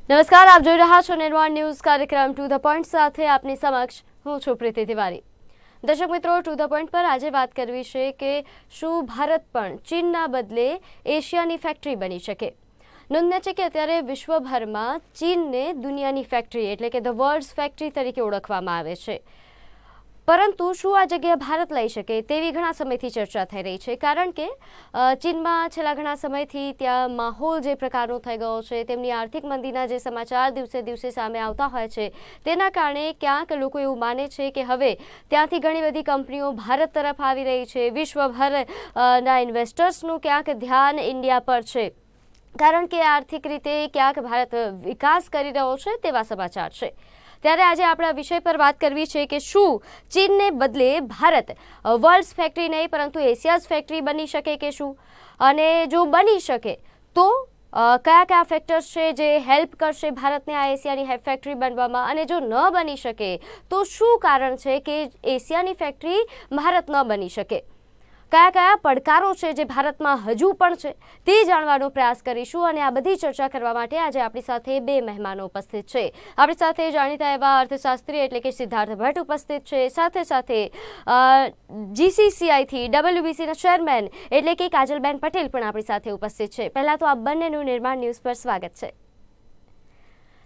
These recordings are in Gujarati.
નમસ્કાર, આપ જોઈ રહ્યા છો નિર્માણ ન્યૂઝ કાર્યક્રમ ટુ ધ પોઈન્ટ સાથે આપની સમક્ષ હું છું પ્રીતિ તિવારી। દર્શક મિત્રો, ટુ ધ પોઈન્ટ પર આજે વાત કરવી છે કે શું ભારત પણ ચીનના બદલે એશિયાની ફેક્ટરી બની શકે। નોંધનીય છે કે અત્યારે વિશ્વભરમાં ચીનને દુનિયાની ફેક્ટરી એટલે કે ધ વર્લ્ડ્સ ફેક્ટરી તરીકે ઓળખવામાં આવે છે, પરંતુ શું આ જગ્યા ભારત લઈ શકે તેવી ઘણા સમયથી ચર્ચા થઈ રહી છે। કારણ કે ચીનમાં છેલ્લા ઘણા સમયથી ત્યાં માહોલ જે પ્રકારનો થઈ ગયો છે, તેમની આર્થિક મંદીના જે સમાચાર દિવસે દિવસે સામે આવતા હોય છે, તેના કારણે ક્યાંક લોકો એવું માને છે કે હવે ત્યાંથી ઘણી બધી કંપનીઓ ભારત તરફ આવી રહી છે। વિશ્વભરના ઇન્વેસ્ટર્સનું ક્યાંક ધ્યાન ઇન્ડિયા પર છે, કારણ કે આર્થિક રીતે ક્યાંક ભારત વિકાસ કરી રહ્યો છે તેવા સમાચાર છે। ત્યારે આજે આપણા વિષય પર વાત કરવી છે કે શું ચીનને બદલે ભારત વર્લ્ડ્સ ફેક્ટરી નહીં પરંતુ એશિયાઝ ફેક્ટરી બની શકે કે શું, અને જો બની શકે તો કયા કયા ફેક્ટર્સ છે જે હેલ્પ કરશે ભારતને આ એશિયાની ફેક્ટરી બનવામાં, અને જો ન બની શકે તો શું કારણ છે કે એશિયાની ફેક્ટરી ભારત ન બની શકે। કયા કયા પડકારો છે જે ભારતમાં હજુ પણ છે તે જાણવાનો પ્રયાસ કરીશું, અને આ બધી ચર્ચા કરવા માટે આજે આપણી સાથે બે મહેમાનો ઉપસ્થિત છે। આપણી સાથે જાણીતા એવા અર્થશાસ્ત્રી એટલે કે સિદ્ધાર્થ ભટ્ટ ઉપસ્થિત છે, સાથે સાથે GCCI થી WBCના ચેરમેન એટલે કે કાજલબેન પટેલ પણ આપણી સાથે ઉપસ્થિત છે। પહેલા તો આ બંનેનું નિર્માણ ન્યૂઝ પર સ્વાગત છે।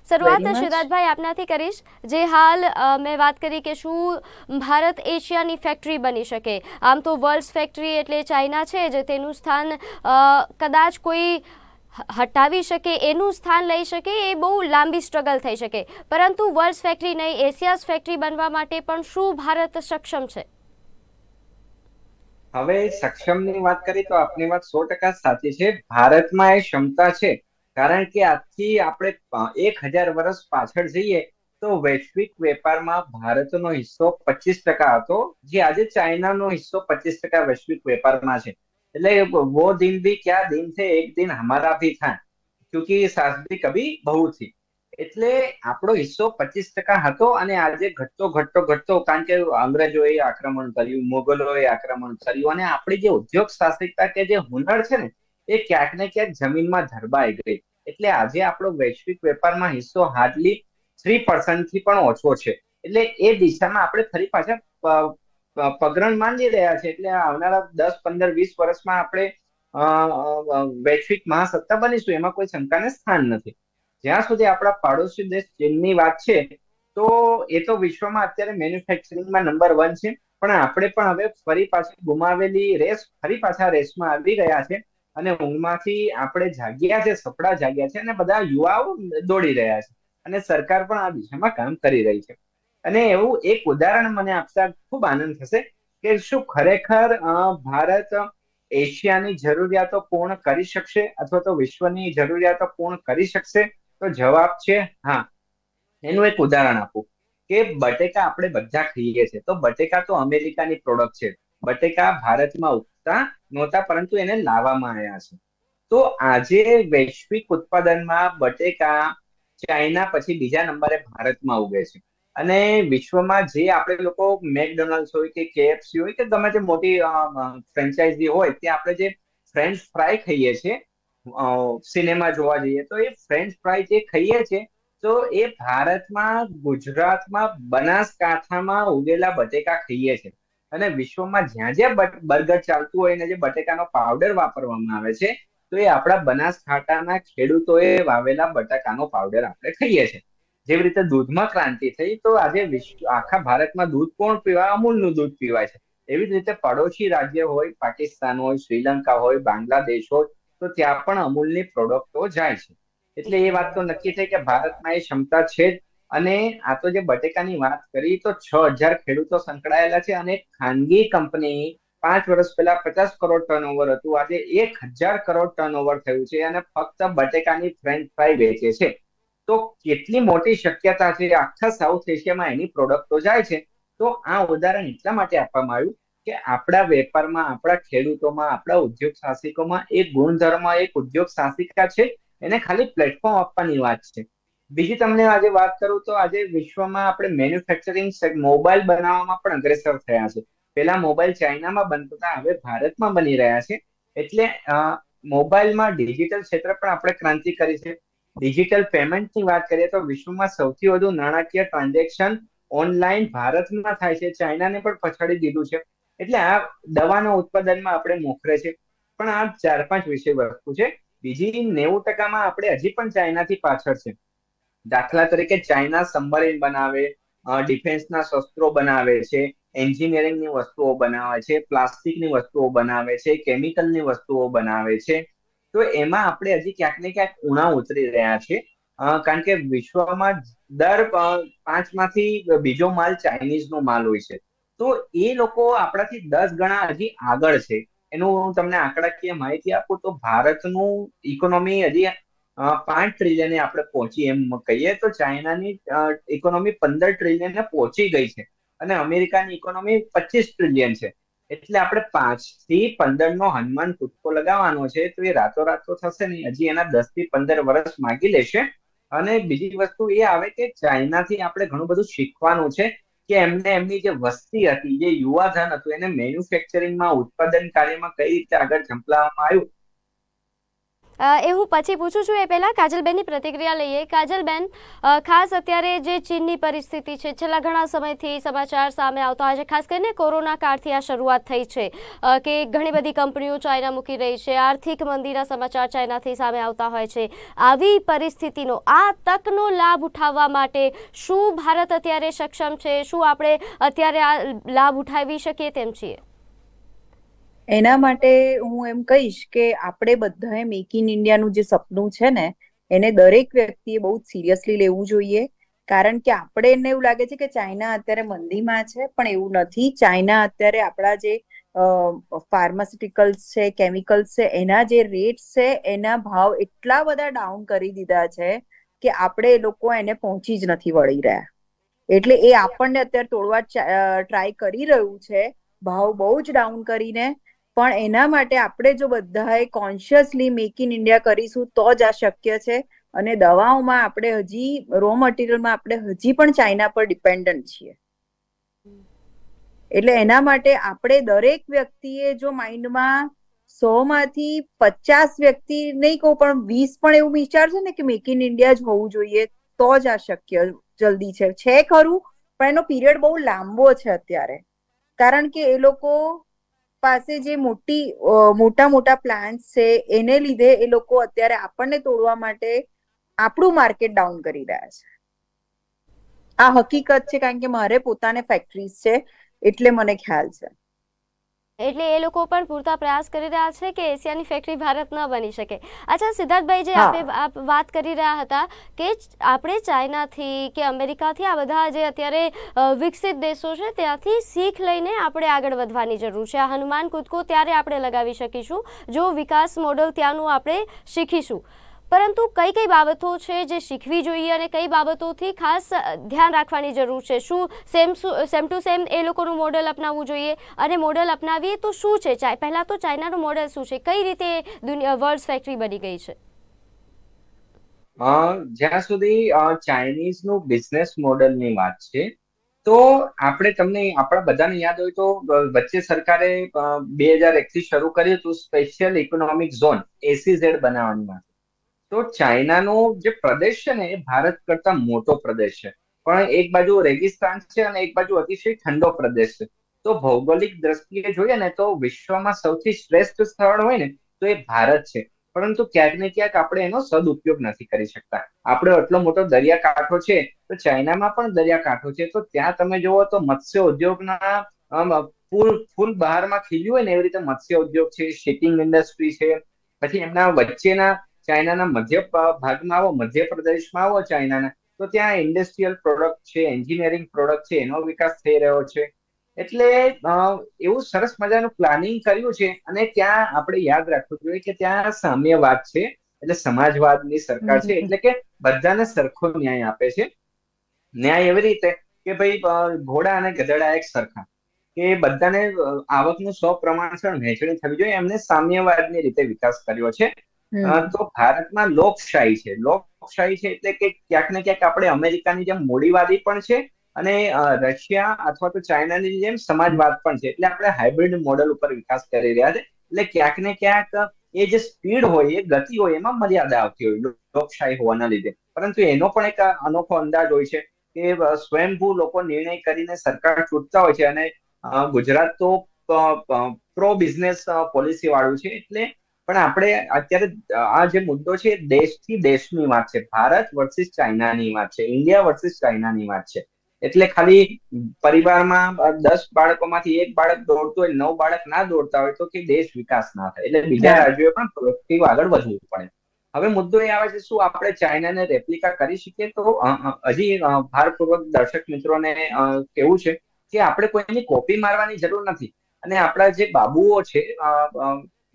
શરૂઆત સિદ્ધાર્થભાઈ આપનાથી કરીશ। જે હાલ મેં વાત કરી કે શું ભારત એશિયાની ફેક્ટરી બની શકે, આમ તો વર્લ્ડ્સ ફેક્ટરી એટલે ચાઇના છે જે તેનું સ્થાન કદાચ કોઈ હટાવી શકે, એનું સ્થાન લઈ શકે, એ બહુ લાંબી સ્ટ્રગલ થઈ શકે, પરંતુ વર્લ્ડ્સ ફેક્ટરી નહીં એશિયાઝ ફેક્ટરી બનવા માટે પણ શું ભારત સક્ષમ છે? હવે સક્ષમની વાત કરીએ તો આપની વાત 100% સાચી છે। ભારતમાં એ ક્ષમતા છે, કારણ કે આજથી આપણે 1000 વર્ષ પાછળ જઈએ તો વૈશ્વિક વેપારમાં ભારતનો હિસ્સો 25% હતો, જે આજે ચાઇનાનો હિસ્સો 25% વૈશ્વિક વેપારમાં છે। એટલે वो दिन भी क्या दिन थे, एक दिन हमारा भी था, क्योंकि सास भी कभी बहू थी। એટલે આપણો હિસ્સો 25% હતો અને આજે ઘટતો ઘટતો ઘટતો, કારણ કે અંગ્રેજોએ આક્રમણ કર્યું, મોગલોએ આક્રમણ કર્યું, અને આપણી જે ઉદ્યોગ સાહસિકતા કે જે હુનર છે ને એ ક્યાંક ને ક્યાંક જમીનમાં ધરબાઈ ગઈ। એટલે આજે આપણો વૈશ્વિક વેપારમાં હિસ્સો હાર્ડલી 3% થી પણ ઓછો છે। એટલે એ દિશામાં આપણે ફરી પાછા પગરણ માંડી રહ્યા છે। એટલે આવનારા 10, 15, 20 વર્ષમાં આપણે વૈશ્વિક મહાસત્તા બનીશું, એમાં કોઈ શંકાને સ્થાન નથી। જ્યાં સુધી આપણા પાડોશી દેશ ચીનની વાત છે તો એ તો વિશ્વમાં અત્યારે મેન્યુફેક્ચરિંગમાં નંબર 1 છે, પણ આપણે પણ હવે ફરી પાછી ગુમાવેલી રેસ ફરી પાછા રેસમાં આવી ગયા છે, અને ઊંઘમાંથી આપણે જાગ્યા છે, સપડા જાગ્યા છે, અને બધા યુવાઓ દોડી રહ્યા છે, અને સરકાર પણ આ દિશામાં કામ કરી રહી છે। અને એવું એક ઉદાહરણ મને આપતા ખૂબ આનંદ થશે કે શું ખરેખર ભારત એશિયાની જરૂરિયાતો પૂર્ણ કરી શકશે અથવા તો વિશ્વની જરૂરિયાતો પૂર્ણ કરી શકશે? તો જવાબ છે હા। એનું એક ઉદાહરણ આપું કે બટેકા આપણે બધા ખાઈએ છીએ, તો બટેકા તો અમેરિકાની પ્રોડક્ટ છે, બટેકા ભારતમાં ઉગતા નહોતા, પરંતુ એને લાવવામાં આવ્યા છે। તો આજે વૈશ્વિક ઉત્પાદનમાં બટેકા ચાઇના પછી બીજા નંબરે ભારતમાં ઉગે છે, અને વિશ્વમાં જે આપણે લોકો મેકડોનાલ્ડ હોય કે KFC હોય કે ગમે તે મોટી ફ્રેન્ચાઇઝી હોય, ત્યાં આપણે જે ફ્રેન્ચ ફ્રાય ખાઈએ છીએ, સિનેમા જોવા જઈએ તો એ ફ્રેન્ચ ફ્રાય જે ખાઈએ છીએ તો એ ભારતમાં, ગુજરાતમાં, બનાસકાંઠામાં ઉગેલા બટેકા ખાઈએ છીએ। અને વિશ્વમાં જ્યાં જ્યાં બર્ગર ચાલતું હોય ને જે બટેકાનો પાવડર વાપરવામાં આવે છે, તો એ આપણા બનાસકાંઠાના ખેડૂતોએ વાવેલા બટાકાનો પાવડર આપણે ખાઈએ છીએ। જેવી રીતે દૂધમાં ક્રાંતિ થઈ તો આજે આખા ભારતમાં દૂધ કોણ પીવાય? અમૂલનું દૂધ પીવાય છે। એવી જ રીતે પડોશી રાજ્ય હોય, પાકિસ્તાન હોય, શ્રીલંકા હોય, બાંગ્લાદેશ હોય, તો ત્યાં પણ અમૂલની પ્રોડક્ટો જાય છે। એટલે એ વાત તો નક્કી થઈ કે ભારતમાં એ ક્ષમતા છે જ। અને આ તો જે બટેકાની વાત કરી તો 6000 ખેડૂતો સંકળાયેલા છે, અને ખાનગી કંપની 5 વર્ષ પહેલા 50 કરોડ ટર્નઓવર હતું, આજે 1000 કરોડ ટર્નઓવર થયું છે, અને ફક્ત બટેકાની ફ્રેન્ચ ફ્રાય વેચે છે। તો કેટલી મોટી શક્યતા છે, આખા સાઉથ એશિયામાં એની પ્રોડક્ટો જાય છે। તો આ ઉદાહરણ એટલા માટે આપવામાં આવ્યું કે આપણા વેપારમાં, આપણા ખેડૂતોમાં, આપણા ઉદ્યોગ સાહસિકોમાં એક ગુણધર્મ, એક ઉદ્યોગ સાહસિકતા છે, એને ખાલી પ્લેટફોર્મ આપવાની વાત છે। બીજી તમને આજે વાત કરું તો આજે વિશ્વમાં આપણે મેન્યુફેક્ચરિંગ મોબાઈલ બનાવવામાં પણ અગ્રેસર થયા છે। પેલા મોબાઈલ ચાઇનામાં બનતા હતા, હવે ભારતમાં બની રહ્યા છે। એટલે મોબાઈલમાં ડિજિટલ ક્ષેત્ર પણ આપણે ક્રાંતિ કરી છે। ડિજિટલ પેમેન્ટની વાત કરીએ તો વિશ્વમાં સૌથી વધુ નાણાકીય ટ્રાન્ઝેક્શન ઓનલાઈન ભારતમાં થાય છે, ચાઇનાને પણ પછાડી દીધું છે. એટલે આ દવાના ઉત્પાદનમાં આપણે મોખરે છે. પણ આ 4-5 વિષય વસ્તુ છે. બીજી 90%માં આપણે હજી પણ ચાઇનાથી પાછળ છે. દાખલા તરીકે ચાઇના સબમરીન બનાવે, ડિફેન્સના શસ્ત્રો બનાવે છે, એન્જિનિયરિંગની વસ્તુઓ બનાવે છે, પ્લાસ્ટિકની વસ્તુઓ બનાવે છે, કેમિકલની વસ્તુઓ બનાવે છે. તો એમાં આપણે હજી ક્યાંક ને ક્યાંક ઉણા ઉતરી રહ્યા છે. કારણ કે વિશ્વમાં દર 5માંથી બીજો માલ ચાઇનીઝ નો માલ હોય છે. તો એ લોકો આપણાથી 10 ગણા હજી આગળ છે. એનું હું તમને આંકડાકીય માહિતી આપું તો ભારતનું ઇકોનોમી હજી 5 ટ્રિલિયને આપણે પહોંચી એમ કહીએ તો ચાઇનાની ઇકોનોમી 15 ટ્રિલિયને પહોંચી ગઈ છે અને અમેરિકાની ઇકોનોમી 25 ટ્રિલિયન છે. એટલે આપણે 5 થી 15 નો હનુમાન કૂદકો લગાવવાનો છે તો એ રાતોરાત તો થશે નહીં. હજી એના 10 થી 15 વર્ષ માગી લેશે. અને બીજી વસ્તુ એ આવે કે ચાઇનાથી આપણે ઘણું બધું શીખવાનું છે કે એમને એમની જે વસ્તી હતી, જે યુવાધન હતું, એને મેન્યુફેક્ચરિંગમાં, ઉત્પાદન કાર્યમાં કઈ રીતે આગળ ઝંપલાવવામાં આવ્યું. એ હું પછી પૂછું છું. એ પહેલાં કાજલબેનની પ્રતિક્રિયા લઈએ. કાજલબેન, ખાસ અત્યારે જે ચીનની પરિસ્થિતિ છે, છેલ્લા ઘણા સમયથી સમાચાર સામે આવતા હોય છે, ખાસ કરીને કોરોના કાળથી આ શરૂઆત થઈ છે કે ઘણી બધી કંપનીઓ ચાઇના મૂકી રહી છે, આર્થિક મંદીના સમાચાર ચાઇનાથી સામે આવતા હોય છે. આવી પરિસ્થિતિનો, આ તકનો લાભ ઉઠાવવા માટે શું ભારત અત્યારે સક્ષમ છે? શું આપણે અત્યારે આ લાભ ઉઠાવી શકીએ તેમ છીએ? એના માટે હું એમ કહીશ કે આપણે બધાએ મેક ઇન ઇન્ડિયાનું જે સપનું છે ને એને દરેક વ્યક્તિએ બહુ સિરિયસલી લેવું જોઈએ. કારણ કે આપણે એને એવું લાગે છે કે ચાઇના અત્યારે મંદીમાં છે, પણ એવું નથી. ચાઇના અત્યારે આપણા જે ફાર્માસ્યુટિકલ્સ છે, કેમિકલ્સ છે, એના જે રેટ્સ છે એના ભાવ એટલા બધા ડાઉન કરી દીધા છે કે આપણે એ લોકો એને પહોંચી જ નથી વળી રહ્યા. એટલે એ આપણને અત્યારે તોડવા ટ્રાય કરી રહ્યું છે, ભાવ બહુ જ ડાઉન કરીને. પણ એના માટે આપણે જો બધાએ કોન્શિયસલી મેક ઇન ઇન્ડિયા કરીશું તો જ આ શક્ય છે. અને દવાઓમાં આપણે હજી રો મટીરિયલમાં આપણે હજી પણ ચાઇના પર ડિપેન્ડન્ટ છીએ. એટલે એના માટે આપણે દરેક વ્યક્તિએ જો માઇન્ડમાં 100માંથી 50 વ્યક્તિ નહીં કહું પણ 20 પણ એવું વિચારશે ને કે મેક ઇન ઇન્ડિયા જ હોવું જોઈએ તો જ આ શક્ય જલ્દી છે ખરું. પણ એનો પીરિયડ બહુ લાંબો છે અત્યારે. કારણ કે એ લોકો પાસે જે મોટા મોટા પ્લાન્સ છે એને લીધે એ લોકો અત્યારે આપણને તોડવા માટે આપણું માર્કેટ ડાઉન કરી રહ્યા છે. આ હકીકત છે, કારણ કે મારે પોતાને ફેક્ટરીઝ છે એટલે મને ખ્યાલ છે. એટલે એ લોકો પણ પૂરતા પ્રયાસ કરી રહ્યા છે કે એશિયાની ફેક્ટરી ભારત ન બની શકે. અચ્છા સિદ્ધાર્થભાઈ, જે આપ વાત કરી રહ્યા હતા કે આપણે ચાઇનાથી કે અમેરિકાથી, આ બધા જે અત્યારે વિકસિત દેશો છે ત્યાંથી શીખ લઈને આપણે આગળ વધવાની જરૂર છે. આ હનુમાન કૂદકો ત્યારે આપણે લગાવી શકીશું જો વિકાસ મોડલ ત્યાંનું આપણે શીખીશું. પરંતુ કઈ કઈ બાબતો છે જે શીખવી જોઈએ અને કઈ બાબતોથી ખાસ ધ્યાન રાખવાની જરૂર છે? શું સેમ ટુ સેમ એ લોકોનું મોડલ અપનાવવું જોઈએ? અને મોડલ અપનાવીએ તો શું છે? પહેલા તો ચાઇનાનું મોડલ શું છે? કઈ રીતે વર્લ્ડ ફેક્ટરી બની ગઈ છે? જ્યાં સુધી ચાઇનીઝનું બિઝનેસ મોડલની વાત છે તો તમને આપણા બધાને યાદ હોય તો વચ્ચે સરકારે 2001થી શરૂ કર્યું હતું સ્પેશિયલ ઇકોનોમિક ઝોન, SEZ બનાવવાની વાત. તો ચાઇનાનો જે પ્રદેશ છે ને એ ભારત કરતા મોટો પ્રદેશ છે, પણ એક બાજુ રેગિસ્તાન છે અને એક બાજુ અતિશય ઠંડો પ્રદેશ છે. તો ભૌગોલિક દ્રષ્ટિએ જોઈએ ને તો વિશ્વમાં સૌથી શ્રેષ્ઠ સ્થળ હોય ને તો એ ભારત છે. પરંતુ ક્યાંક ને ક્યાંક આપણે એનો સદુપયોગ નથી કરી શકતા. આપણે આટલો મોટો દરિયાકાંઠો છે તો ચાઇનામાં પણ દરિયાકાંઠો છે, તો ત્યાં તમે જુઓ તો મત્સ્ય ઉદ્યોગના ફૂલ બહારમાં ખીલ્યું હોય ને એવી રીતે મત્સ્ય ઉદ્યોગ છે, શિપિંગ ઇન્ડસ્ટ્રી છે. પછી એમના વચ્ચેના ચાઇનાના મધ્ય ભાગમાં આવો, મધ્યપ્રદેશમાં આવો ચાઇનાના, તો ત્યાં ઇન્ડસ્ટ્રીયલ પ્રોડક્ટ છે, એન્જિનિયરિંગ પ્રોડક્ટ છે, એનો વિકાસ થઈ રહ્યો છે. એટલે એવું સરસ મજાનું પ્લાનિંગ કર્યું છે. અને ત્યાં આપણે યાદ રાખવું જોઈએ કે ત્યાં સામ્યવાદ છે, એટલે સમાજવાદની સરકાર છે, એટલે કે બધાને સરખો ન્યાય આપે છે. ન્યાય એવી રીતે કે ભાઈ ઘોડા અને ગધેડા એક સરખા, કે બધાને આવકનું 100% વહેંચણી થવી જોઈએ. એમને સામ્યવાદની રીતે વિકાસ કર્યો છે. તો ભારતમાં લોકશાહી છે. લોકશાહી છે એટલે કે ક્યાંક ને ક્યાંક આપણે અમેરિકાની જેમ મૂડીવાદી પણ છે અને રશિયા અથવા તો ચાઇનાની જેમ સમાજવાદ પણ છે. એટલે આપણે હાઇબ્રિડ મોડલ ઉપર વિકાસ કરી રહ્યા છે. એટલે ક્યાંક ને ક્યાંક એ જે સ્પીડ હોય, એ ગતિ હોય, એમાં મર્યાદા આવતી હોય લોકશાહી હોવાના લીધે. પરંતુ એનો પણ એક અનોખો અંદાજ હોય છે કે સ્વયંભૂ લોકો નિર્ણય કરીને સરકાર ચૂંટતા હોય છે. અને ગુજરાત તો પ્રો બિઝનેસ પોલિસી વાળું છે. એટલે પણ આપણે અત્યારે આ જે મુદ્દો છે દેશથી દેશની વાત છે, ભારત વર્સિસ ચાઇનાની વાત છે, ઇન્ડિયા વર્સિસ ચાઇનાની વાત છે. એટલે ખાલી પરિવારમાં 10 બાળકોમાંથી એક બાળક દોડતું હોય, 9 બાળક ના દોડતા હોય તો કે દેશ વિકાસ ના થાય. એટલે બીજા રાજ્યોએ પણ પ્રોએક્ટિવ આગળ વધવું પડે. હવે મુદ્દો એ આવે છે, શું આપણે ચાઇનાને રેપ્લિકા કરી શકીએ? તો હજી ભારપૂર્વક દર્શક મિત્રોને કેવું છે કે આપણે કોઈની કોપી મારવાની જરૂર નથી. અને આપણા જે બાબુઓ છે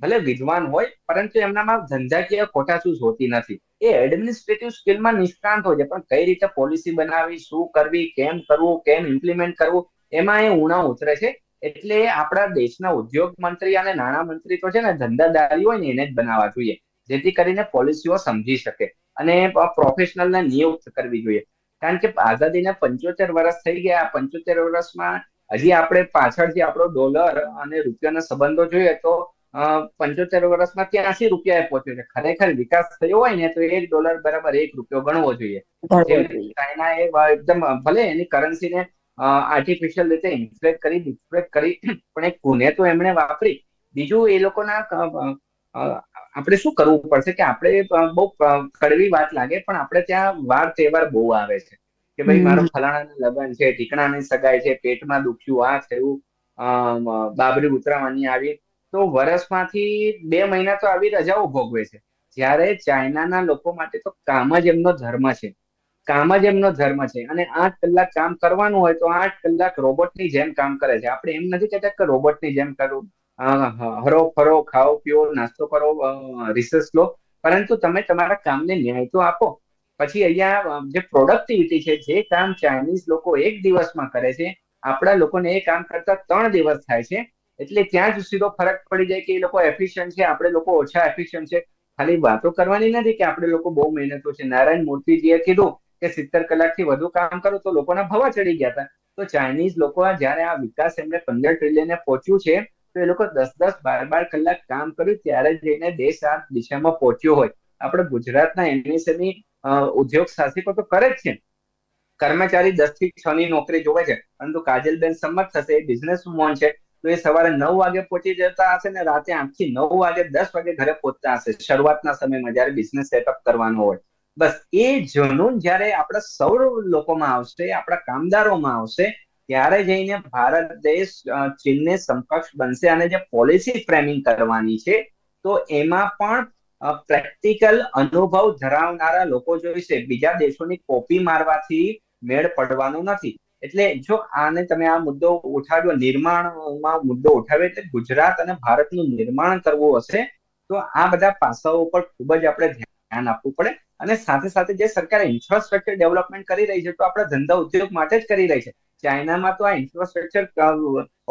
ભલે વિદ્વાન હોય, પરંતુ એમનામાં ધંધાકીય ખોટાસૂઝ હોતી નથી. એ એડમિનિસ્ટ્રેટિવ સ્કિલમાં નિષ્ણાંત હોય છે, પણ કઈ રીતે પોલિસી બનાવવી, શું કરવી, કેમ કરવું, કેમ ઇમ્પ્લિમેન્ટ કરવું, એમાં એ ઉણા ઉતરે છે. એટલે આપણા દેશના ઉદ્યોગ મંત્રી અને નાણાં મંત્રી તો છે ને ધંધાદારી હોય ને એને જ બનાવવા જોઈએ, જેથી કરીને પોલિસીઓ સમજી શકે અને પ્રોફેશનલને નિયુક્ત કરવી જોઈએ. કારણ કે આઝાદીને 75 વર્ષ થઈ ગયા. 75 વર્ષમાં હજી આપણે પાછળથી આપણો ડોલર અને રૂપિયાના સંબંધો જોઈએ તો 75 વર્ષમાં 83 રૂપિયાએ પહોંચ્યો છે. ખરેખર વિકાસ થયો હોય ને તો $1 બરાબર $1 ગણવો જોઈએ. ચાઇનાએ એકદમ ભલે એની કરન્સીને આર્ટિફિશિયલ રીતે ઇન્ફ્લેટ કરી પણ એક ગુને તો એમણે વાપરી. બીજું એ લોકોના આપણે શું કરવું પડશે કે આપણે બહુ કડવી વાત લાગે પણ આપણે ત્યાં વાર તહેવાર બહુ આવે છે કે ભાઈ મારું ફલાણાનું લગ્ન છે, ઠીકણાની સગાઈ છે, પેટમાં દુખ્યું, આ થયું, બાબરી ઉતરાવાની આવી, તો વર્ષમાંથી 2 મહિના તો આવી રજાઓ ભોગવે છે. જ્યારે ચાઇનાના લોકો માટે તો કામ જ એમનો ધર્મ છે, કામ જ એમનો ધર્મ છે. અને 8 કલાક કામ કરવાનું હોય તો 8 કલાક રોબોટની જેમ કામ કરે છે. આપણે એમ નથી કહેતા કે રોબોટની જેમ કરવું, હરો ફરો, ખાઓ પીઓ, નાસ્તો કરો, રિસર્ચ લો, પરંતુ તમે તમારા કામને ન્યાય તો આપો. પછી અહીંયા જે પ્રોડક્ટિવિટી છે, જે કામ ચાઇનીઝ લોકો 1 દિવસમાં કરે છે, આપણા લોકોને એ કામ કરતા 3 દિવસ થાય છે. એટલે ત્યાં જ સીધો ફરક પડી જાય કે એ લોકો એફિશિયન્ટ છે, આપણે લોકો ઓછા એફિશિયન્ટ છે. ખાલી વાતો કરવાની નથી કે આપણે લોકો બહુ મહેનતો છે. નારાયણ મૂર્તિજીએ કીધું કે 70 કલાકથી વધુ કામ કરો તો લોકોના ભવા ચડી ગયા હતા. તો ચાઇનીઝ લોકો જયારે આ વિકાસ એમને 15 ટ્રિલિયને પહોંચ્યું છે તો એ લોકો 10-10, 12-12 કલાક કામ કર્યું ત્યારે જઈને દેશ આ દિશામાં પહોંચ્યો હોય. આપણે ગુજરાતના એમએસએમઈ ઉદ્યોગ સાહસિકો તો કરે જ છે, કર્મચારી 10 થી 6 ની નોકરી જોવે છે. પરંતુ કાજલબેન સંમત થશે, એ બિઝનેસ વુમન છે, તો એ સવારે 9 વાગે પહોંચી જતા હશે ને રાતે 8 થી 9 વાગે 10 વાગે ઘરે પહોંચતા હશે શરૂઆતના સમયમાં જયારે બિઝનેસ સેટઅપ કરવાનો હોય. બસ એ જનૂન જયારે આપણા સૌ લોકોમાં આવશે, આપણા કામદારોમાં આવશે, ત્યારે જઈને ભારત દેશ ચીનને સમકક્ષ બનશે. અને જે પોલિસી ફ્રેમિંગ કરવાની છે તો એમાં પણ પ્રેક્ટિકલ અનુભવ ધરાવનારા લોકો જોઈશે. બીજા દેશોની કોપી મારવાથી મેળ પડવાનો નથી. એટલે જો આને તમે આ મુદ્દો ઉઠાવ્યો, નિર્માણમાં મુદ્દો ઉઠાવ્યો, એટલે ગુજરાત અને ભારતનું નિર્માણ કરવું હશે તો આ બધા પાસાઓ પર ખૂબ જ આપણે ધ્યાન આપવું પડે. અને સાથે સાથે જે સરકાર ઇન્ફ્રાસ્ટ્રક્ચર ડેવલપમેન્ટ કરી રહી છે તો આપણા ધંધા ઉદ્યોગ માટે જ કરી રહી છે. ચાઇનામાં તો આ ઇન્ફ્રાસ્ટ્રક્ચર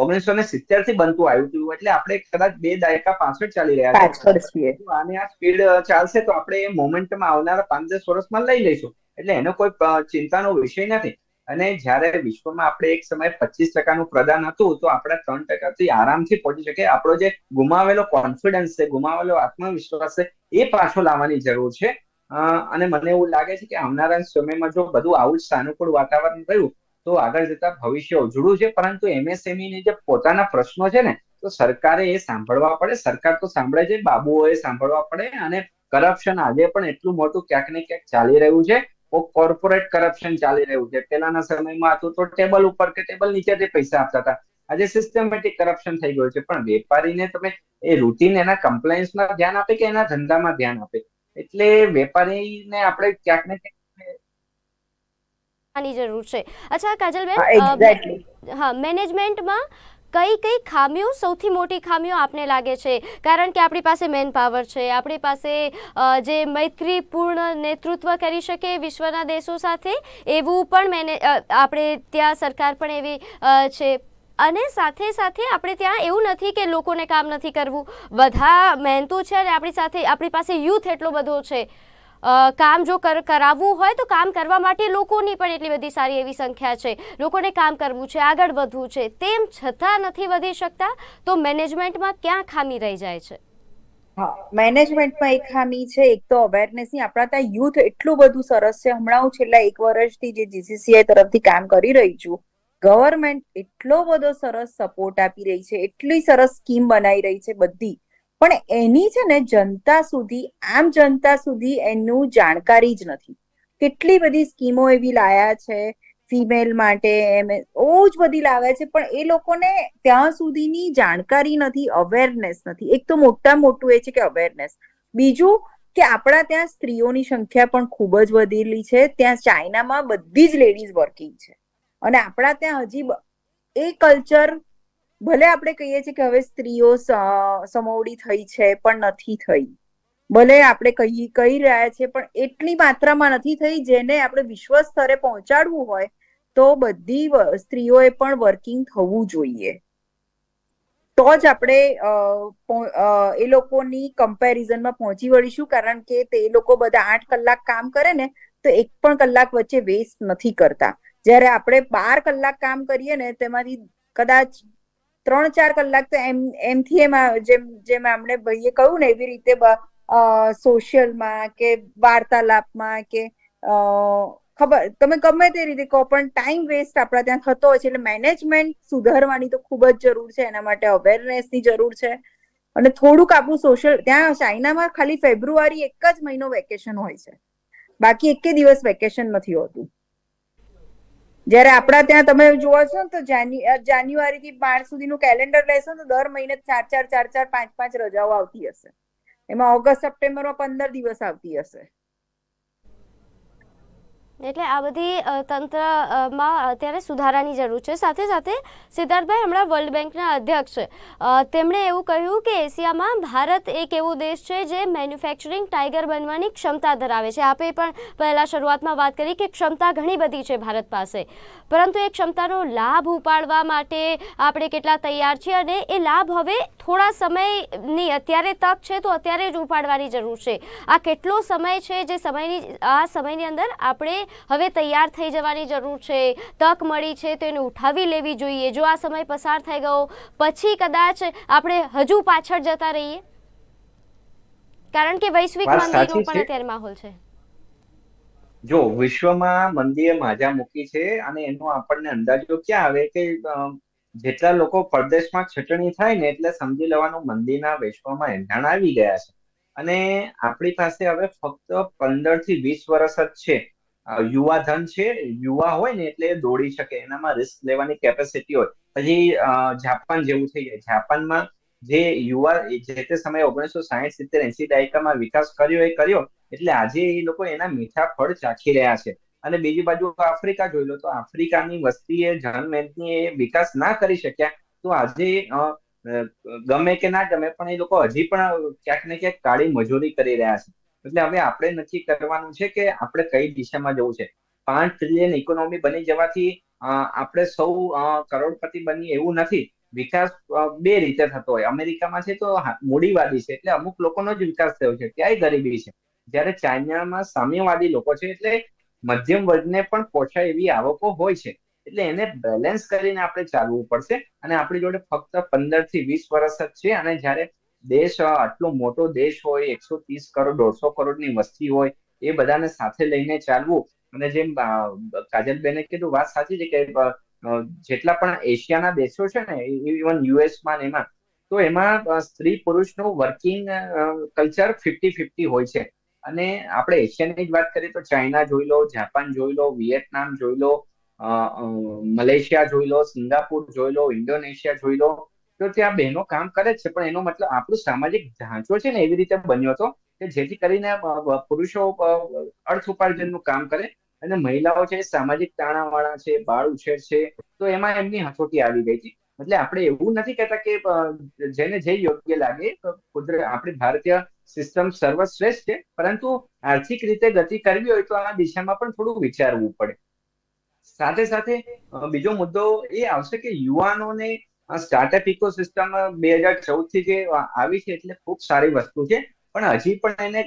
1970 થી બનતું આવ્યું હતું, એટલે આપણે કદાચ 2 દાયકા પાછળ ચાલી રહ્યા છે. આને આ સ્પીડ ચાલશે તો આપણે એ મોમેન્ટમાં આવનારા 5-10 વર્ષમાં લઈ લઈશું. એટલે એનો કોઈ ચિંતાનો વિષય નથી. અને જયારે વિશ્વમાં આપણે એક સમયે 25% પ્રદાન હતું તો આપણે 3% આરામથી પહોંચી શકે. આપણો જે ગુમાવેલો કોન્ફિડન્સ છે, ગુમાવેલો આત્મવિશ્વાસ છે, એ પાછો લાવવાની જરૂર છે. અને મને એવું લાગે છે કે આવનારા સમયમાં જો બધું આવું જ સાનુકૂળ વાતાવરણ રહ્યું તો આગળ જતા ભવિષ્ય ઉજળું છે. પરંતુ એમએસએમઈ ની જે પોતાના પ્રશ્નો છે ને તો સરકારે એ સાંભળવા પડે. સરકાર તો સાંભળે છે, બાબુઓએ સાંભળવા પડે. અને કરપ્શન આજે પણ એટલું મોટું ક્યાંક ને ક્યાંક ચાલી રહ્યું છે. કોર્પોરેટ કરપ્શન ચાલી રહ્યું છે. પહેલાના સમયમાં હતું તો ટેબલ ઉપર કે ટેબલ નીચેથી પૈસા આપતા હતા. આજે સિસ્ટમેટિક કરપ્શન થઈ ગયું છે. પણ વેપારીને તમે એ રૂટીન એના કમ્પ્લાયન્સમાં ધ્યાન આપે કે એના ધંધામાં ધ્યાન આપે? એટલે વેપારીને આપણે ક્યાંક ને ક્યાંક જરૂર છે. અચ્છા કાજલબેન, હા, મેનેજમેન્ટમાં કઈ ખામીઓ, સૌથી મોટી ખામીઓ આપને લાગે છે? કારણ કે આપણી પાસે મેન પાવર છે, આપણી પાસે જે મૈત્રીપૂર્ણ નેતૃત્વ કરી શકે વિશ્વના દેશો સાથે, એવું પણ આપણે ત્યાં સરકાર પણ એવી છે. અને સાથે સાથે આપણે ત્યાં એવું નથી કે લોકોને કામ નથી કરવું, બધા મહેનતુ છે અને આપણી પાસે યુથ એટલો બધો છે. કામ જો કરાવવું હોય તો કામ કરવા માટે લોકોની પણ એટલી બધી સારી એવી સંખ્યા છે, લોકોને કામ કરવું છે, આગળ વધવું છે, તેમ છતાં નથી વધી શકતા. તો મેનેજમેન્ટમાં ક્યાં ખામી રહી જાય છે? હા, મેનેજમેન્ટમાં એક ખામી છે. એક તો અવેરનેસની. આપણા ત્યાં યુથ એટલું બધું સરસ છે. હમણાં હું છેલ્લા 1 વર્ષથી જે જીસીસીઆઈ તરફથી કામ કરી રહી છું, ગવર્મેન્ટ એટલો બધો સરસ સપોર્ટ આપી રહી છે, એટલી સરસ સ્કીમ બનાવી રહી છે બધી, પણ એની છે ને જનતા સુધી, આમ જનતા સુધી એનું જાણકારી જ નથી. કેટલી બધી સ્કીમો એવી લાયા છે ફિમેલ માટે, એમ બહુ જ બધી લાવ્યા છે, પણ એ લોકોને ત્યાં સુધીની જાણકારી નથી, અવેરનેસ નથી. એક તો મોટું એ છે કે અવેરનેસ. બીજું કે આપણા ત્યાં સ્ત્રીઓની સંખ્યા પણ ખૂબ જ વધેલી છે. ત્યાં ચાઇનામાં બધી જ લેડીઝ વર્કિંગ છે, અને આપણા ત્યાં હજી એ કલ્ચર, ભલે આપણે કહીએ છીએ કે હવે સ્ત્રીઓ સમોવડી થઈ છે, પણ નથી થઈ. ભલે આપણે કહી રહ્યા છે, પણ એટલી માત્રામાં નથી થઈ જેને આપણે વિશ્વ સ્તરે પહોંચાડવું હોય તો બધી સ્ત્રીઓએ પણ વર્કિંગ થવું જોઈએ. તો જ આપણે એ લોકોની કમ્પેરિઝનમાં પહોંચી વળીશું. કારણ કે તે લોકો બધા 8 કલાક કામ કરે ને, તો 1 પણ કલાક વચ્ચે વેસ્ટ નથી કરતા. જ્યારે આપણે 12 કલાક કામ કરીએ ને, તેમાંથી કદાચ 3-4 કલાક તો એમથી જેમ એમણે ભાઈએ કહ્યું ને, એવી રીતે સોશિયલમાં કે વાર્તાલાપમાં કે ખબર તમે ગમે તે રીતે કહો, પણ ટાઈમ વેસ્ટ આપણા ત્યાં થતો હોય છે. એટલે મેનેજમેન્ટ સુધારવાની તો ખૂબ જ જરૂર છે. એના માટે અવેરનેસની જરૂર છે. અને થોડુંક આપણું સોશિયલ, ત્યાં ચાઇનામાં ખાલી ફેબ્રુઆરી 1 જ મહિનો વેકેશન હોય છે, બાકી 1 દિવસ વેકેશન નથી હોતું. જયારે આપણા ત્યાં તમે જોવો છો ને, તો જાન્યુઆરી થી માર્ચ સુધીનું કેલેન્ડર લેશો તો દર મહિને 4-4, 5-5 રજાઓ આવતી હશે. એમાં ઓગસ્ટ સપ્ટેમ્બરમાં 15 દિવસ આવતી હશે. એટલે આ બધી તંત્રમાં અત્યારે સુધારાની જરૂર છે. સાથે સાથે સિદ્ધાર્થભાઈ, હમણાં વર્લ્ડ બેંકના અધ્યક્ષ તેમણે એવું કહ્યું કે એશિયામાં ભારત એક એવો દેશ છે જે મેન્યુફેક્ચરિંગ ટાઈગર બનવાની ક્ષમતા ધરાવે છે. આપે પણ પહેલાં શરૂઆતમાં વાત કરી કે ક્ષમતા ઘણી બધી છે ભારત પાસે, પરંતુ એ ક્ષમતાનો લાભ ઉપાડવા માટે આપણે કેટલા તૈયાર છીએ, અને એ લાભ હવે થોડા સમયની અત્યારે તક છે તો અત્યારે જ ઉપાડવાની જરૂર છે. આ કેટલો સમય છે જે સમયની અંદર આપણે હવે તૈયાર થઈ જવાની જરૂર છે. તક મળી છે તો એને ઉઠાવી લેવી જોઈએ. જો આ સમય પસાર થઈ ગયો પછી કદાચ આપણે હજુ પાછળ જતા રહીએ, કારણ કે વૈશ્વિક મંદીનો પણ અત્યારે માહોલ છે. જો વિશ્વમાં મંદીએ માજા મૂકી છે, અને એનો આપણને અંદાજો ક્યાં આવે કે જેટલા લોકો પરદેશમાં છટણી થાય ને, એટલે સમજી લેવાનું મંદીના વિશ્વમાં એંધાણ આવી ગયા છે. અને આપણી પાસે હવે ફક્ત 15 થી 20 વર્ષ જ છે. યુવા ધન છે. યુવા હોય ને એટલે દોડી શકે, એનામાં રિસ્ક લેવાની કેપેસિટી હોય. પછી જાપાન જેવું થઈ જાય. જાપાનમાં જે યુવા જે તે સમયે 1960, 70, 80 દાયકામાં વિકાસ કર્યો, એટલે આજે એ લોકો એના મીઠા ફળ ચાખી રહ્યા છે. અને બીજી બાજુ આફ્રિકા જોઈ લો, તો આફ્રિકાની વસ્તીએ જનમેદની વિકાસ ના કરી શક્યા, તો આજે ગમે કે ના ગમે પણ એ લોકો હજી પણ ક્યાંક ને ક્યાંક કાળી મજૂરી કરી રહ્યા છે. એટલે હવે આપણે નક્કી કરવાનું છે કે આપણે કઈ દિશામાં જવું છે. 5 ટ્રિલિયન ઇકોનોમી બની જવાથી આપણે સૌ કરોડપતિ બની એવું નથી. વિકાસ 2 રીતે થતો હોય. અમેરિકામાં છે તો મૂડીવાદી છે, એટલે અમુક લોકોનો જ વિકાસ થયો છે, ત્યાંય ગરીબી છે. જ્યારે ચાઇનામાં સામ્યવાદી લોકો છે, એટલે મધ્યમ વર્ગને પણ પોષાય એવી આવકો હોય છે. એટલે એને બેલેન્સ કરીને આપણે ચાલવું પડશે. અને આપણી જોડે ફક્ત 15 થી 20 વર્ષ જ છે. અને જ્યારે દેશ આટલો મોટો દેશ હોય, 130 કરોડ 150 કરોડની વસ્તી હોય, એ બધાને સાથે લઈને ચાલવું. અને જેમ કાજલબેને કીધું, વાત સાચી છે કે જેટલા પણ એશિયાના દેશો છે ને, ઇવન યુએસમાં એમાં, તો એમાં સ્ત્રી પુરુષનું વર્કિંગ કલ્ચર 50-50 હોય છે. અને આપણે એશિયાની જ વાત કરીએ તો ચાઇના જોઈ લો, જાપાન જોઈ લો, વિયેટનામ જોઈ લો, મલેશિયા જોઈ લો, સિંગાપુર જોઈ લો, ઇન્ડોનેશિયા જોઈ લો, તો ત્યાં બહેનો કામ કરે જ છે. પણ એનો મતલબ આપણું સામાજિક ઢાંચો છે ને એવી રીતે બન્યો હતો કે જેથી કરીને પુરુષો અર્થ ઉપાર્જનનું કામ કરે, અને મહિલાઓ છે સામાજિક તાણાવાળા છે, બાળ ઉછેર છે, તો એમાં એમની હથોટી આવી ગઈ હતી. એટલે આપણે એવું નથી કહેતા કે જેને જે યોગ્ય લાગે, આપણી ભારતીય સિસ્ટમ સર્વશ્રેષ્ઠ છે, પરંતુ આર્થિક રીતે ગતિ કરવી હોય તો આ દિશામાં પણ થોડું વિચારવું પડે. સાથે સાથે બીજો મુદ્દો એ આવશે કે યુવાનોને સ્ટાર્ટઅપ ઇકોસિસ્ટમ 2014 થી જે આવી છે, એટલે ખૂબ સારી વસ્તુ છે. પણ હજી પણ એને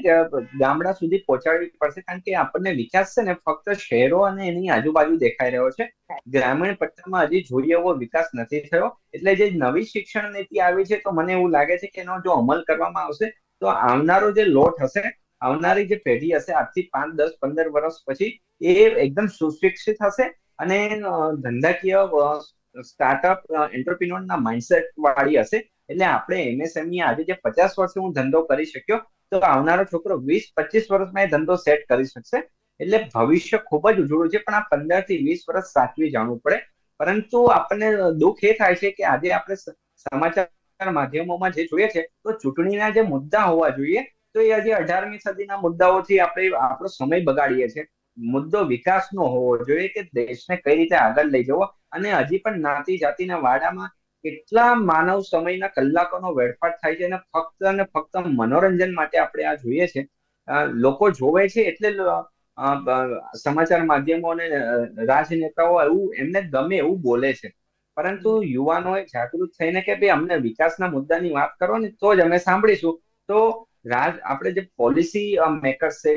ગામડા સુધી પહોંચાડવી પડશે, કારણ કે આપણને વિકાસ છે ને ફક્ત શહેરો અને એની આજુબાજુ દેખાઈ રહ્યો છે. ગ્રામીણ પટ્ટામાં હજી જોઈએ એવો વિકાસ નથી થયો. એટલે જે નવી શિક્ષણ નીતિ આવી છે, તો મને એવું લાગે છે કે એનો જો અમલ કરવામાં આવશે તો આવનારો જે લોટ હશે, આવનારી જે પેઢી હશે આજથી 5, 10, 15 વર્ષ પછી એ એકદમ સુશિક્ષિત હશે અને ધંધાકીય સ્ટાર્ટઅપ એન્ટરપ્રિન્યોરના માઇન્ડસેટ વાળી હશે. એટલે આપણે એમએસએમઈ આજે જે 50 વર્ષે હું ધંધો કરી શક્યો, તો આવનારો છોકરો 20-25 વર્ષમાં એ ધંધો સેટ કરી શકશે. એટલે ભવિષ્ય ખૂબ જ ઉજળું છે, પણ આ 15 થી 20 વર્ષ સાચવી જાણવું પડે. પરંતુ આપણને દુઃખ એ થાય છે કે આજે આપણે સમાચાર માધ્યમોમાં જે જોઈએ છે, તો ચૂંટણીના જે મુદ્દા હોવા જોઈએ, તો એ હજી 18મી સદીના મુદ્દાઓથી આપણે આપણો સમય બગાડીએ છીએ. મુદ્દો વિકાસનો હોવો જોઈએ કે દેશને કઈ રીતે આગળ લઈ જવો. અને હજી પણ જ્ઞાતિ જાતિના વાડામાં કેટલા માનવ સમયના કલાકોનો વેડફાટ થાય છે અને ફક્ત મનોરંજન માટે આપણે આ જોઈએ છે. લોકો જોવે છે એટલે સમાચાર માધ્યમો અને રાજનેતાઓ એવું એમને ગમે એવું બોલે છે. પરંતુ યુવાનોએ જાગૃત થઈને કે ભાઈ અમને વિકાસના મુદ્દાની વાત કરો ને તો જ અમે સાંભળીશું. તો આપણે જે પોલિસી મેકર્સ છે,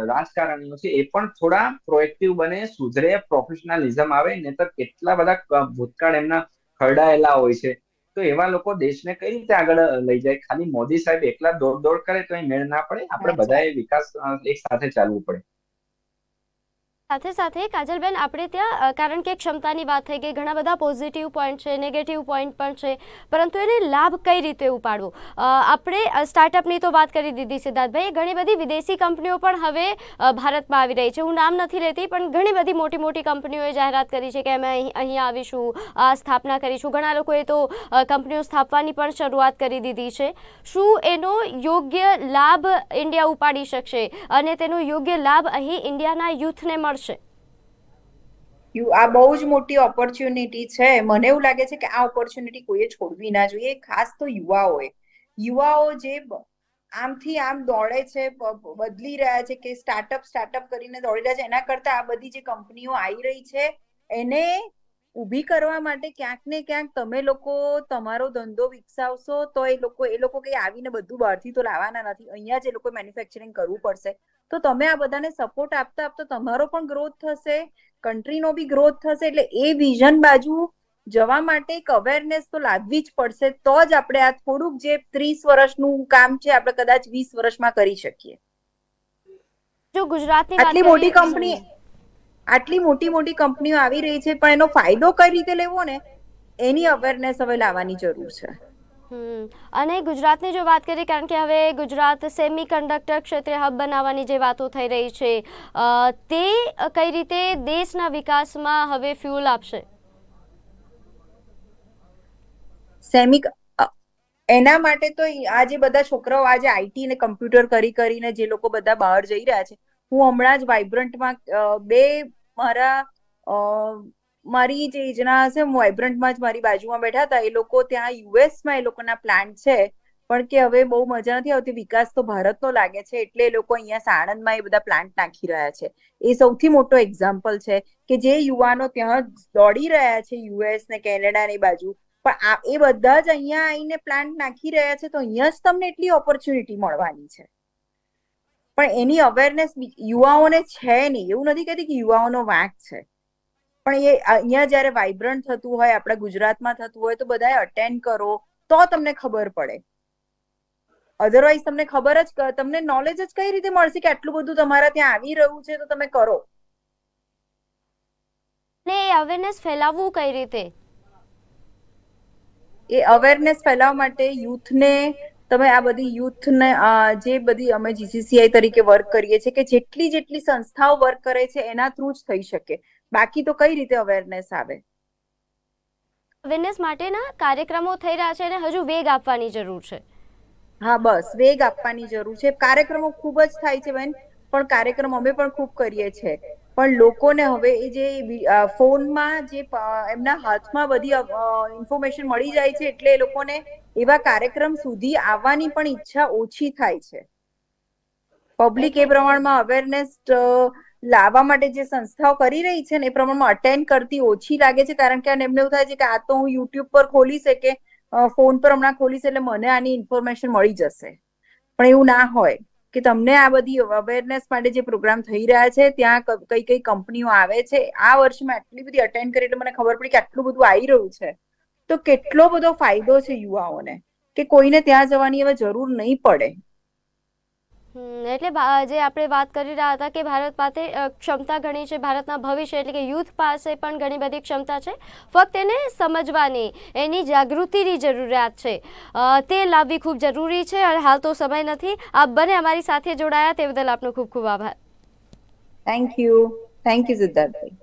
રાજકારણીઓ છે, એ પણ થોડા પ્રોએક્ટિવ બને, સુધરે, પ્રોફેશનલિઝમ આવે. નહીતર કેટલા બધા ભૂતકાળ એમના ખરડાયેલા હોય છે. તો એવા લોકો દેશને કઈ રીતે આગળ લઈ જાય? ખાલી મોદી સાહેબ એકલા દોડ કરે તો એ મેળ ના પડે. આપણે બધાએ વિકાસ એક સાથે ચાલવું પડે. સાથે સાથે કાજલબેન, આપણે ત્યાં કારણ કે ક્ષમતાની વાત થઈ ગઈ, ઘણા બધા પોઝિટિવ પોઈન્ટ છે, નેગેટિવ પોઈન્ટ પણ છે, પરંતુ એને લાભ કઈ રીતે ઉપાડવો? આપણે સ્ટાર્ટઅપની તો વાત કરી દીધી સિદ્ધાર્થભાઈ. ઘણી બધી વિદેશી કંપનીઓ પણ હવે ભારતમાં આવી રહી છે. હું નામ નથી લેતી, પણ ઘણી બધી મોટી મોટી કંપનીઓએ જાહેરાત કરી છે કે અમે અહીંયા આવીશું, સ્થાપના કરીશું. ઘણા લોકોએ તો કંપનીઓ સ્થાપવાની પણ શરૂઆત કરી દીધી છે. શું એનો યોગ્ય લાભ ઇન્ડિયા ઉપાડી શકશે અને તેનો યોગ્ય લાભ અહીં ઇન્ડિયાના યુથને મળશે? આ બહુ જ મોટી ઓપોર્ચ્યુનિટી છે. મને એવું લાગે છે કે આ ઓપોર્ચ્યુનિટી કોઈએ છોડવી ના જોઈએ, ખાસ તો યુવાઓ જે આમથી આમ દોડે છે, બદલી રહ્યા છે, કે સ્ટાર્ટઅપ કરીને દોડી રહ્યા છે, એના કરતા આ બધી જે કંપનીઓ આવી રહી છે એને ઊભી કરવા માટે ક્યાંક ને ક્યાંક તમે લોકો તમારો ધંધો વિકસાવશો તો એ લોકો કઈ આવીને બધું બહારથી તો લાવવાના નથી. અહીંયા જ એ લોકો મેન્યુફેક્ચરિંગ કરવું પડશે. તો તમે આ બધાને સપોર્ટ આપતા તમારો પણ ગ્રોથ થશે, કન્ટ્રીનો બી ગ્રોથ થશે. એટલે એ વિઝન બાજુ જવા માટે એક અવેરનેસ તો લાવવી જ પડશે. તો જ આપણે આ થોડુંક જે 30 વર્ષનું કામ છે આપણે કદાચ 20 વર્ષમાં કરી શકીએ. જો ગુજરાતની વાત આટલી મોટી કંપની, આટલી મોટી કંપનીઓ આવી રહી છે, પણ એનો ફાયદો કઈ રીતે લેવો ને એની અવેરનેસ હવે લાવવાની જરૂર છે. અને ગુજરાતની જો વાત કરીએ, કારણ કે હવે ગુજરાત સેમી કન્ડક્ટર ક્ષેત્રે હબ બનાવવાની જે વાતો થઈ રહી છે, તે કઈ રીતે દેશના વિકાસમાં હવે ફ્યુઅલ આપશે? એના માટે તો આ જે બધા છોકરાઓ આજે આઈટી ને કમ્પ્યુટર કરીને જે લોકો બધા બહાર જઈ રહ્યા છે, હું હમણાં જ વાઇબ્રન્ટમાં મારી જે એજના હશે, હું વાઇબ્રન્ટમાં જ મારી બાજુમાં બેઠા હતા. એ લોકો ત્યાં યુએસમાં એ લોકોના પ્લાન્ટ છે, પણ કે હવે બહુ મજા નથી આવતી, વિકાસ તો ભારતનો લાગે છે, એટલે એ લોકો અહીંયા સાણંદમાં એ બધા પ્લાન્ટ નાખી રહ્યા છે. એ સૌથી મોટો એક્ઝામ્પલ છે કે જે યુવાનો ત્યાં દોડી રહ્યા છે, યુએસ ને કેનેડા ની બાજુ, પણ એ બધા જ અહીંયા આવીને પ્લાન્ટ નાખી રહ્યા છે. તો અહીંયા જ તમને એટલી ઓપોર્ચ્યુનિટી મળવાની છે, પણ એની અવેરનેસ યુવાઓને છે નહીં. એવું નથી કહેતી કે યુવાઓનો વાંક છે, પણ એ અહીંયા જયારે વાઇબ્રન્ટ થતું હોય, આપણા ગુજરાતમાં થતું હોય, તો બધાએ અટેન્ડ કરો તો તમને ખબર પડે. અધરવાઇઝ તમને તમને નોલેજ જ કઈ રીતે મળશે કે આટલું બધું તમારા ત્યાં આવી રહ્યું છે તો તમે કરો? ને અવેરનેસ ફેલાવવું કઈ રીતે? એ અવેરનેસ ફેલાવવા માટે યુથને તમે આ બધી યુથને જે બધી અમે જીસીસીઆઈ તરીકે વર્ક કરીએ છીએ, કે જેટલી સંસ્થાઓ વર્ક કરે છે એના થ્રુ જ થઈ શકે. બાકી તો કઈ રીતે અવેરનેસ આવે? અવેરનેસ માટેના કાર્યક્રમો થઈ રહ્યા છે અને હજુ વેગ આપવાની જરૂર છે. હા, બસ વેગ આપવાની જરૂર છે. કાર્યક્રમો ખૂબ જ થાય છે બેન, પણ કાર્યક્રમ અમે પણ ખૂબ કરીએ છીએ, પણ લોકોને હવે એ જે ફોનમાં જે એમના હાથમાં બધી ઇન્ફોર્મેશન મળી જાય છે, એટલે એ લોકોને એવા કાર્યક્રમ સુધી આવવાની પણ ઈચ્છા ઓછી થાય છે. પબ્લિક એ પ્રમાણમાં અવેરનેસ લાવવા માટે જે સંસ્થાઓ કરી રહી છે ને એ પ્રમાણમાં અટેન્ડ કરતી ઓછી લાગે છે, કારણ કે એમને એવું થાય છે કે આ તો હું યુટ્યુબ પર ખોલીશ કે ફોન પર હમણાં ખોલીશ એટલે મને આની ઇન્ફોર્મેશન મળી જશે. પણ એવું ના હોય કે તમને આ બધી અવેરનેસ માટે જે પ્રોગ્રામ થઈ રહ્યા છે, ત્યાં કઈ કંપનીઓ આવે છે. આ વર્ષમાં આટલી બધી અટેન્ડ કરી એટલે મને ખબર પડી કે આટલું બધું આવી રહ્યું છે, તો કેટલો બધો ફાયદો છે યુવાઓને, કે કોઈને ત્યાં જવાની હવે જરૂર નહીં પડે. એટલે જે આપણે વાત કરી રહ્યા હતા કે ભારત પાસે ક્ષમતા ઘણી છે, ભારતના ભવિષ્ય એટલે કે યુથ પાસે પણ ઘણી બધી ક્ષમતા છે, ફક્ત એને સમજવાની, એની જાગૃતિની જરૂરિયાત છે, તે લાવવી ખૂબ જરૂરી છે. અને હાલ તો સમય નથી. આપ બંને અમારી સાથે જોડાયા તે બદલ આપનો ખૂબ ખૂબ આભાર. થેન્ક યુ સિદ્ધાર્થભાઈ.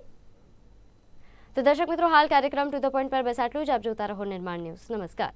તો દર્શક મિત્રો, હાલ કાર્યક્રમ ટુ ધ પોઈન્ટ પર બસ આટલું જ. આપ જોતા રહો નિર્માણ ન્યૂઝ. નમસ્કાર.